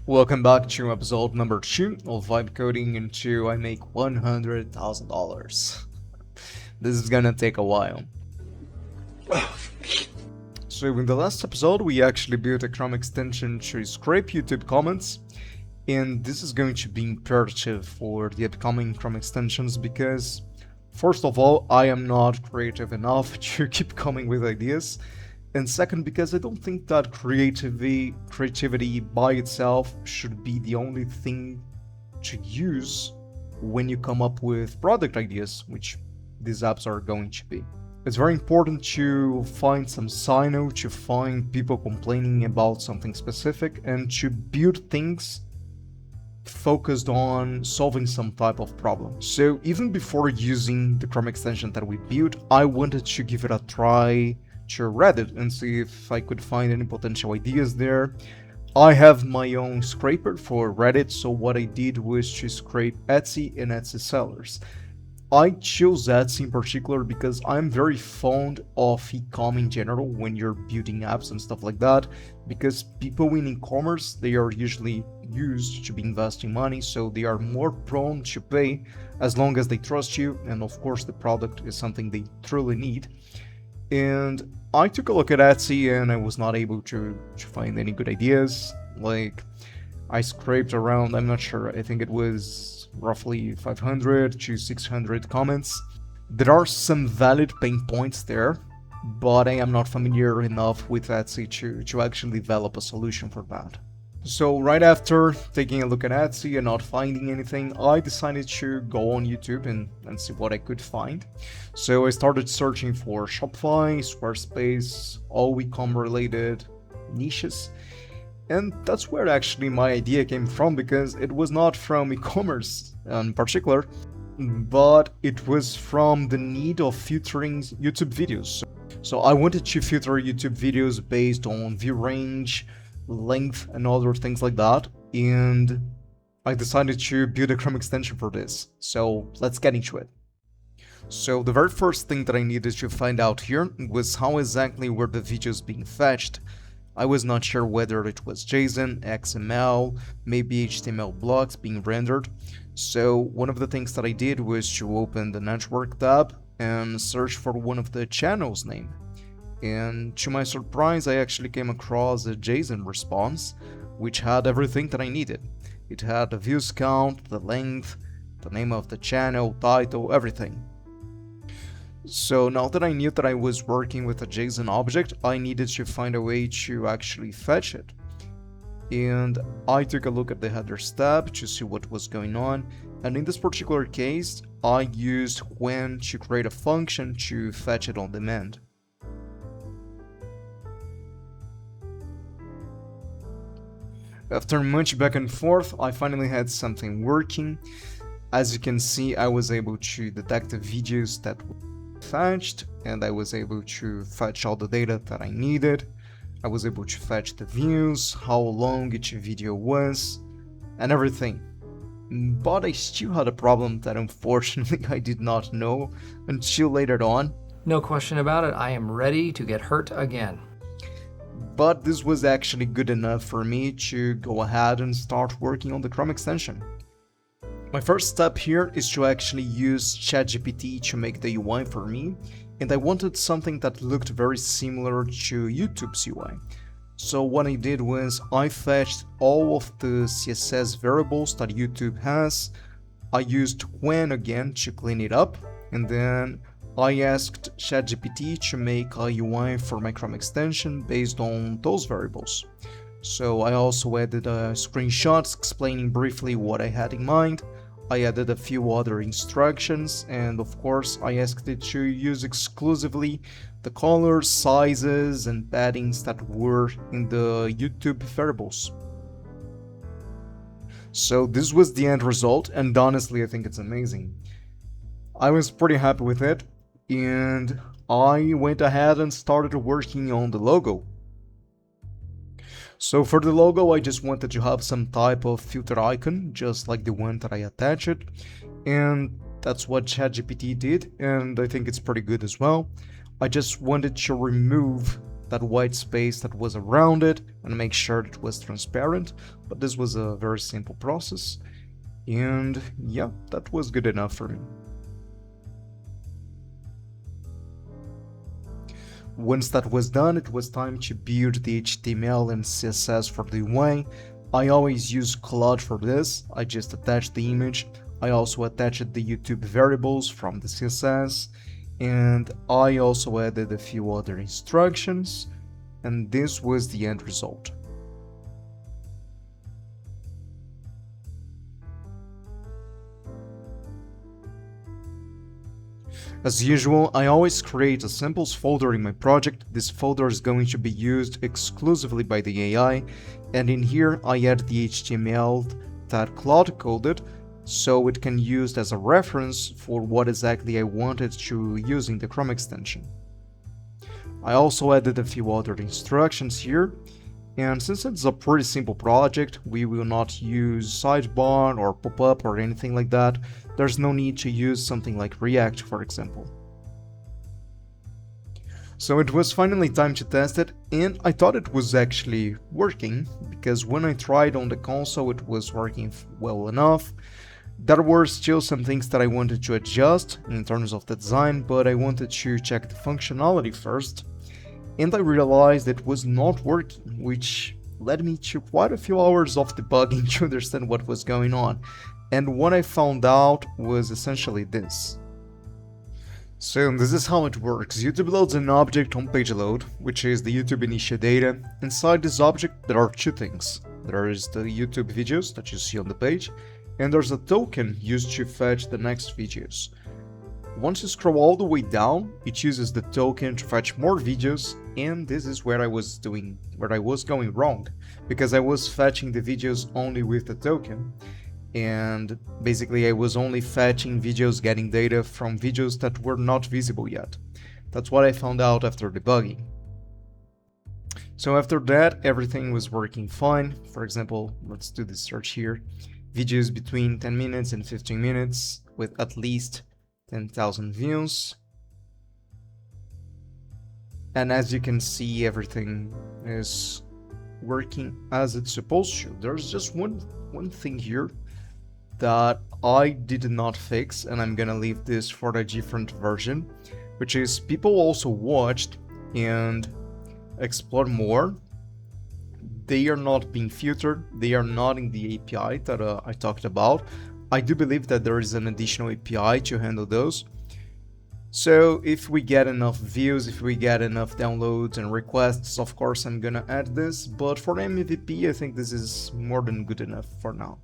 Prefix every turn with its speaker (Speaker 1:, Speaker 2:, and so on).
Speaker 1: Welcome back to episode number 2 of Vibe Coding until I make $100,000. This is gonna take a while. So in the last episode we actually built a Chrome extension to scrape YouTube comments, and this is going to be imperative for the upcoming Chrome extensions because, first of all, I am not creative enough to keep coming with ideas. And second, because I don't think that creativity by itself should be the only thing to use when you come up with product ideas, which these apps are going to be. It's very important to find some signal, to find people complaining about something specific, and to build things focused on solving some type of problem. So even before using the Chrome extension that we built, I wanted to give it a try to Reddit and see if I could find any potential ideas there. I have my own scraper for Reddit, so what I did was to scrape Etsy and Etsy sellers. I chose Etsy in particular because I'm very fond of e-com in general when you're building apps and stuff like that, because people in e-commerce, they are usually used to be investing money, so they are more prone to pay as long as they trust you, and of course the product is something they truly need. And I took a look at Etsy and I was not able to find any good ideas. Like, I scraped around, I'm not sure, I think it was roughly 500 to 600 comments. There are some valid pain points there, but I am not familiar enough with Etsy to actually develop a solution for that. So right after taking a look at Etsy and not finding anything, I decided to go on YouTube and see what I could find. So I started searching for Shopify, Squarespace, all e-com related niches. And that's where actually my idea came from, because it was not from e-commerce in particular, but it was from the need of filtering YouTube videos. So I wanted to filter YouTube videos based on view range, length, and other things like that, and I decided to build a Chrome extension for this. So let's get into it. So the very first thing that I needed to find out here was how exactly were the videos being fetched. I was not sure whether it was JSON, XML, maybe HTML blocks being rendered. So one of the things that I did was to open the network tab and search for one of the channels name. And to my surprise, I actually came across a JSON response, which had everything that I needed. It had the views count, the length, the name of the channel, title, everything. So now that I knew that I was working with a JSON object, I needed to find a way to actually fetch it. And I took a look at the headers tab to see what was going on. And in this particular case, I used when to create a function to fetch it on demand. After much back and forth, I finally had something working. As you can see, I was able to detect the videos that were fetched, and I was able to fetch all the data that I needed. I was able to fetch the views, how long each video was, and everything. But I still had a problem that unfortunately I did not know until later on.
Speaker 2: No question about it, I am ready to get hurt again.
Speaker 1: But this was actually good enough for me to go ahead and start working on the Chrome extension. My first step here is to actually use ChatGPT to make the UI for me, and I wanted something that looked very similar to YouTube's UI. So what I did was I fetched all of the CSS variables that YouTube has. I used when again to clean it up, and then I asked ChatGPT to make a UI for my Chrome extension based on those variables. So I also added screenshots explaining briefly what I had in mind. I added a few other instructions, and of course I asked it to use exclusively the colors, sizes, and paddings that were in the YouTube variables. So this was the end result, and honestly I think it's amazing. I was pretty happy with it, and I went ahead and started working on the logo. So for the logo, I just wanted to have some type of filter icon, just like the one that I attached, and that's what ChatGPT did, and I think it's pretty good as well. I just wanted to remove that white space that was around it and make sure it was transparent. But this was a very simple process, and yeah, that was good enough for me. Once that was done, it was time to build the HTML and CSS for the UI. I always use Claude for this. I just attached the image. I also attached the YouTube variables from the CSS, and I also added a few other instructions, and this was the end result. As usual, I always create a samples folder in my project. This folder is going to be used exclusively by the AI, and in here I add the HTML that Claude coded, so it can be used as a reference for what exactly I wanted to use in the Chrome extension. I also added a few other instructions here, and since it's a pretty simple project, we will not use sidebar or pop-up or anything like that. There's no need to use something like React, for example. So it was finally time to test it, and I thought it was actually working, because when I tried on the console it was working well enough. There were still some things that I wanted to adjust in terms of the design, but I wanted to check the functionality first, and I realized it was not working, which led me to quite a few hours of debugging to understand what was going on. And what I found out was essentially this. So this is how it works. YouTube loads an object on page load, which is the YouTube initial data. Inside this object there are two things. There is the YouTube videos that you see on the page, and there's a token used to fetch the next videos. Once you scroll all the way down, it uses the token to fetch more videos, and this is where I was going wrong, because I was fetching the videos only with the token, and basically I was only fetching videos getting data from videos that were not visible yet. That's what I found out after debugging. So after that, everything was working fine. For example, let's do this search here. Videos between 10 minutes and 15 minutes with at least 10,000 views, and as you can see, everything is working as it's supposed to. There's just one thing here that I did not fix, and I'm gonna leave this for a different version, which is people also watched and explored more. They are not being filtered, they are not in the API that I talked about. I do believe that there is an additional API to handle those. So if we get enough views, if we get enough downloads and requests, of course I'm gonna add this, but for MVP I think this is more than good enough for now.